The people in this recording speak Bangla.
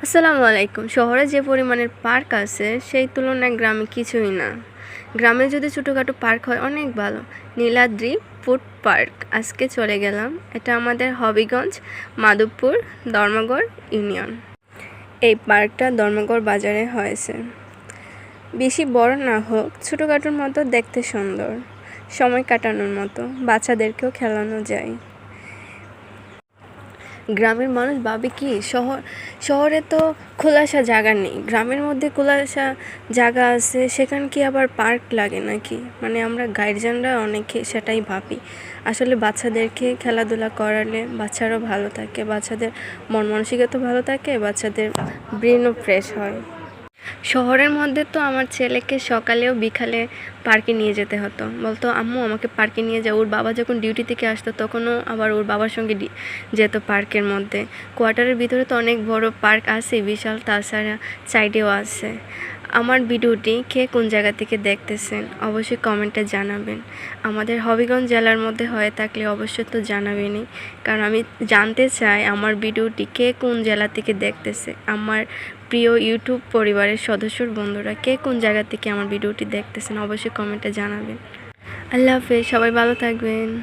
আসসালামু আলাইকুম। শহরে যে পরিমাণের পার্ক আছে সেই তুলনায় গ্রামে কিছুই না। গ্রামে যদি ছোটোখাটো পার্ক হয় অনেক ভালো। নীলাদ্রি ফুড পার্ক আজকে চলে গেলাম। এটা আমাদের হবিগঞ্জ মাধবপুর ধর্মগড় ইউনিয়ন। এই পার্কটা ধর্মগড় বাজারে হয়েছে। বেশি বড় না হোক, ছোটোখাটোর মতো দেখতে সুন্দর, সময় কাটানোর মতো, বাচ্চাদেরকেও খেলানো যায়। গ্রামের মানুষ ভাবে কি শহরে তো খোলাসা জায়গা নেই, গ্রামের মধ্যে খোলাসা জায়গা আছে, সেখানে কি আবার পার্ক লাগে নাকি? মানে আমরা গার্জিয়ানরা অনেকে সেটাই ভাবি। আসলে বাচ্চাদেরকে খেলাধুলা করালে বাচ্চারাও ভালো থাকে, বাচ্চাদের মন মানসিকতা ভালো থাকে, বাচ্চাদের ব্রেনও ফ্রেশ হয়। শহরের মধ্যে তো আমার ছেলেকে সকালেও বিকালে পার্কে নিয়ে যেতে হতো। বলতো আম্মু আমাকে পার্কে নিয়ে যাও। ওর বাবা যখন ডিউটি থেকে আসতো তখনও আবার ওর বাবার সঙ্গে যেত পার্কের মধ্যে। কোয়ার্টারের ভিতরে তো অনেক বড় পার্ক আছে, বিশাল, তাছাড়া সাইডেও আছে। আমার ভিডিওটি কে কোন জায়গা থেকে দেখতেছেন অবশ্যই কমেন্টে জানাবেন। আমাদের হবিগঞ্জ জেলার মধ্যে হয়ে থাকলে অবশ্যই তো জানাবেনই, কারণ আমি জানতে চাই আমার ভিডিওটি কে কোন জেলা থেকে দেখতেছে। আমার প্রিয় ইউটিউব পরিবারের সদস্যর বন্ধুরা কে কোন জায়গা থেকে আমার ভিডিওটি দেখতেছেন অবশ্যই কমেন্টে জানাবেন। আল্লাহ হাফেজ, সবাই ভালো থাকবেন।